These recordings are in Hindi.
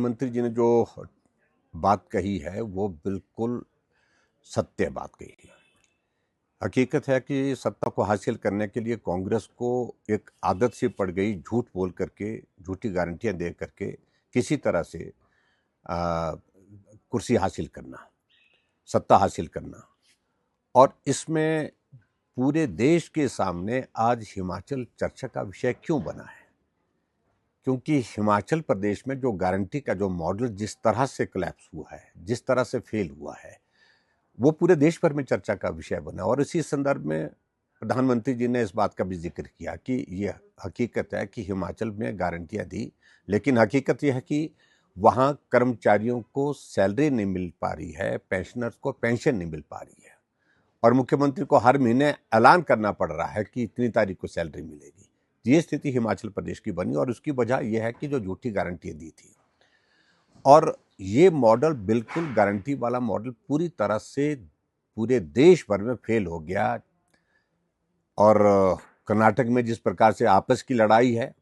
प्रधानमंत्री जी ने जो बात कही है वो बिल्कुल सत्य बात कही है। हकीकत है कि सत्ता को हासिल करने के लिए कांग्रेस को एक आदत सी पड़ गई झूठ बोल करके, झूठी गारंटियां दे करके किसी तरह से आ, कुर्सी हासिल करना, सत्ता हासिल करना। और इसमें पूरे देश के सामने आज हिमाचल चर्चा का विषय क्यों बना है? क्योंकि हिमाचल प्रदेश में जो गारंटी का जो मॉडल जिस तरह से कोलैप्स हुआ है, जिस तरह से फेल हुआ है, वो पूरे देश भर में चर्चा का विषय बना। और इसी संदर्भ में प्रधानमंत्री जी ने इस बात का भी जिक्र किया कि यह हकीकत है कि हिमाचल में गारंटियां दी, लेकिन हकीकत यह है कि वहाँ कर्मचारियों को सैलरी नहीं मिल पा रही है, पेंशनर्स को पेंशन नहीं मिल पा रही है, और मुख्यमंत्री को हर महीने ऐलान करना पड़ रहा है कि इतनी तारीख को सैलरी मिलेगी। ये स्थिति हिमाचल प्रदेश की बनी, और उसकी वजह यह है कि जो झूठी गारंटियां दी थी, और ये मॉडल बिल्कुल गारंटी वाला मॉडल पूरी तरह से पूरे देश भर में फेल हो गया। और कर्नाटक में जिस प्रकार से आपस की लड़ाई है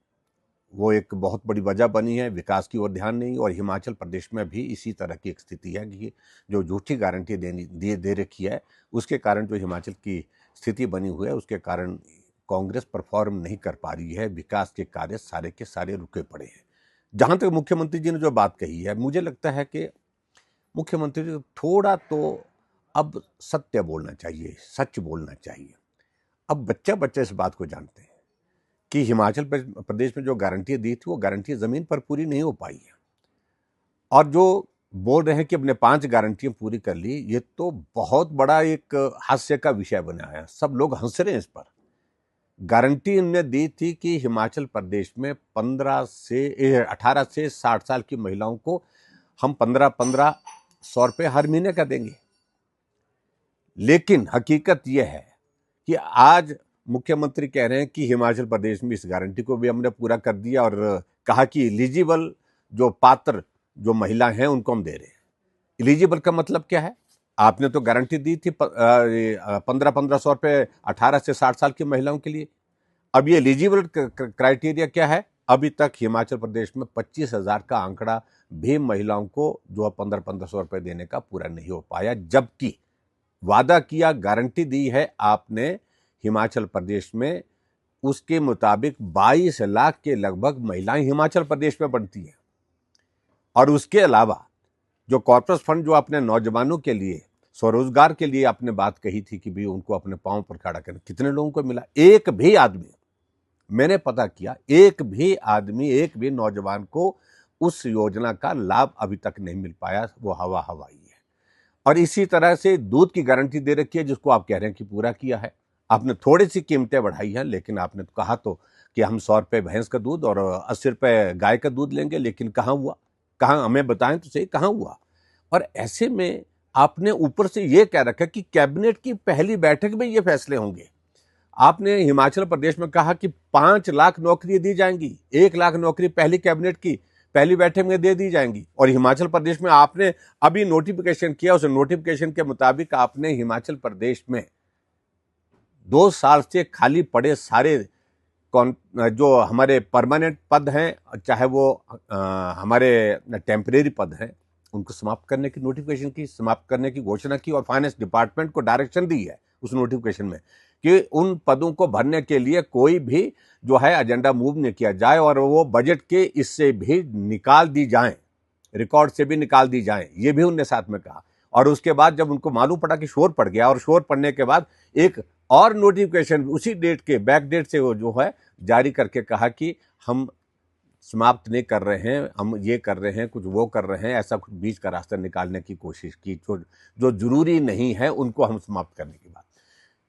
वो एक बहुत बड़ी वजह बनी है, विकास की ओर ध्यान नहीं। और हिमाचल प्रदेश में भी इसी तरह की एक स्थिति है कि जो झूठी गारंटी दे रखी है, उसके कारण जो हिमाचल की स्थिति बनी हुई है, उसके कारण कांग्रेस परफॉर्म नहीं कर पा रही है। विकास के कार्य सारे के सारे रुके पड़े हैं। जहां तक मुख्यमंत्री जी ने जो बात कही है, मुझे लगता है कि मुख्यमंत्री जी थोड़ा तो अब सत्य बोलना चाहिए, सच बोलना चाहिए। अब बच्चा बच्चा इस बात को जानते हैं कि हिमाचल प्रदेश में जो गारंटियां दी थी वो गारंटियां जमीन पर पूरी नहीं हो पाई है। और जो बोल रहे हैं कि अपने 5 गारंटियां पूरी कर ली, ये तो बहुत बड़ा एक हास्य का विषय बना है। सब लोग हंस रहे हैं इस पर। गारंटी इनने दी थी कि हिमाचल प्रदेश में 18 से 60 साल की महिलाओं को हम 1500 रुपये हर महीने का देंगे। लेकिन हकीकत यह है कि आज मुख्यमंत्री कह रहे हैं कि हिमाचल प्रदेश में इस गारंटी को भी हमने पूरा कर दिया, और कहा कि एलिजिबल जो पात्र जो महिला हैं उनको हम दे रहे हैं। एलिजिबल का मतलब क्या है? आपने तो गारंटी दी थी 1500 रुपये 18 से 60 साल की महिलाओं के लिए। अब ये एलिजिबल क्राइटेरिया क्या है? अभी तक हिमाचल प्रदेश में 25,000 का आंकड़ा भी महिलाओं को जो 1500 रुपये देने का पूरा नहीं हो पाया, जबकि वादा किया, गारंटी दी है आपने हिमाचल प्रदेश में, उसके मुताबिक 22 लाख के लगभग महिलाएं हिमाचल प्रदेश में बनती हैं। और उसके अलावा जो कॉर्पस फंड जो आपने नौजवानों के लिए स्वरोजगार के लिए आपने बात कही थी कि भी उनको अपने पांव पर खड़ा करना, कितने लोगों को मिला? एक भी आदमी, मैंने पता किया, एक भी आदमी, एक भी नौजवान को उस योजना का लाभ अभी तक नहीं मिल पाया। वो हवा हवाई है। और इसी तरह से दूध की गारंटी दे रखी है, जिसको आप कह रहे हैं कि पूरा किया है। आपने थोड़ी सी कीमतें बढ़ाई हैं, लेकिन आपने तो कहा तो कि हम 100 रुपये भैंस का दूध और 80 रुपये गाय का दूध लेंगे, लेकिन कहाँ हुआ? कहाँ? हमें बताएं तो सही, कहाँ हुआ? और ऐसे में आपने ऊपर से ये कह रखा कि कैबिनेट की पहली बैठक में ये फैसले होंगे। आपने हिमाचल प्रदेश में कहा कि 5 लाख नौकरी दी जाएंगी, 1 लाख नौकरी पहली कैबिनेट की पहली बैठक में दे दी जाएंगी। और हिमाचल प्रदेश में आपने अभी नोटिफिकेशन किया, उस नोटिफिकेशन के मुताबिक आपने हिमाचल प्रदेश में 2 साल से खाली पड़े सारे जो हमारे परमानेंट पद हैं, चाहे वो हमारे टेम्परेरी पद हैं, उनको समाप्त करने की नोटिफिकेशन की, समाप्त करने की घोषणा की। और फाइनेंस डिपार्टमेंट को डायरेक्शन दी है उस नोटिफिकेशन में कि उन पदों को भरने के लिए कोई भी जो है एजेंडा मूव नहीं किया जाए, और वो बजट के इससे भी निकाल दी जाएं, रिकॉर्ड से भी निकाल दी जाएं, ये भी उनने साथ में कहा। और उसके बाद जब उनको मालूम पड़ा कि शोर पड़ गया, और शोर पड़ने के बाद एक और नोटिफिकेशन उसी डेट के बैक डेट से वो जो है जारी करके कहा कि हम समाप्त नहीं कर रहे हैं, हम ये कर रहे हैं, कुछ वो कर रहे हैं, ऐसा कुछ बीच का रास्ता निकालने की कोशिश की, जो जरूरी नहीं है उनको हम समाप्त करने की बात।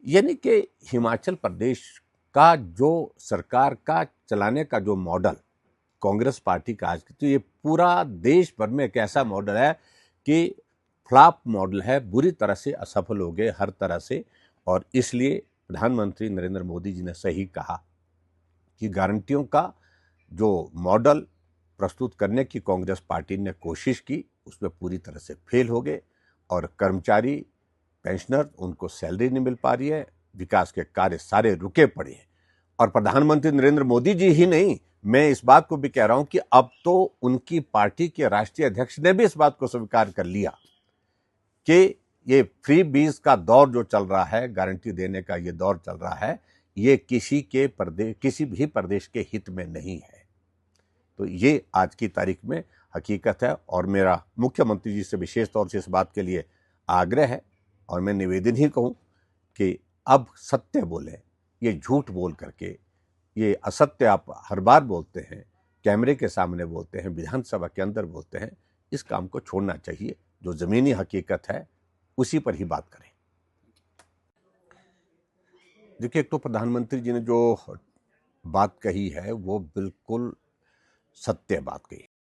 यानी कि हिमाचल प्रदेश का जो सरकार का चलाने का जो मॉडल कांग्रेस पार्टी का आज, तो ये पूरा देश भर में एक ऐसा मॉडल है कि फ्लॉप मॉडल है, बुरी तरह से असफल हो गए हर तरह से। और इसलिए प्रधानमंत्री नरेंद्र मोदी जी ने सही कहा कि गारंटियों का जो मॉडल प्रस्तुत करने की कांग्रेस पार्टी ने कोशिश की, उसमें पूरी तरह से फेल हो गए। और कर्मचारी, पेंशनर, उनको सैलरी नहीं मिल पा रही है, विकास के कार्य सारे रुके पड़े हैं। और प्रधानमंत्री नरेंद्र मोदी जी ही नहीं, मैं इस बात को भी कह रहा हूं कि अब तो उनकी पार्टी के राष्ट्रीय अध्यक्ष ने भी इस बात को स्वीकार कर लिया कि ये फ्री बीज का दौर जो चल रहा है, गारंटी देने का ये दौर चल रहा है, ये किसी भी प्रदेश के हित में नहीं है। तो ये आज की तारीख में हकीकत है और मेरा मुख्यमंत्री जी से विशेष तौर से इस बात के लिए आग्रह है और मैं निवेदन ही कहूं कि अब सत्य बोलें, ये झूठ बोल करके, ये असत्य आप हर बार बोलते हैं, कैमरे के सामने बोलते हैं, विधानसभा के अंदर बोलते हैं, इस काम को छोड़ना चाहिए। जो जमीनी हकीकत है उसी पर ही बात करें। देखिए, एक तो प्रधानमंत्री जी ने जो बात कही है वो बिल्कुल सत्य बात कही।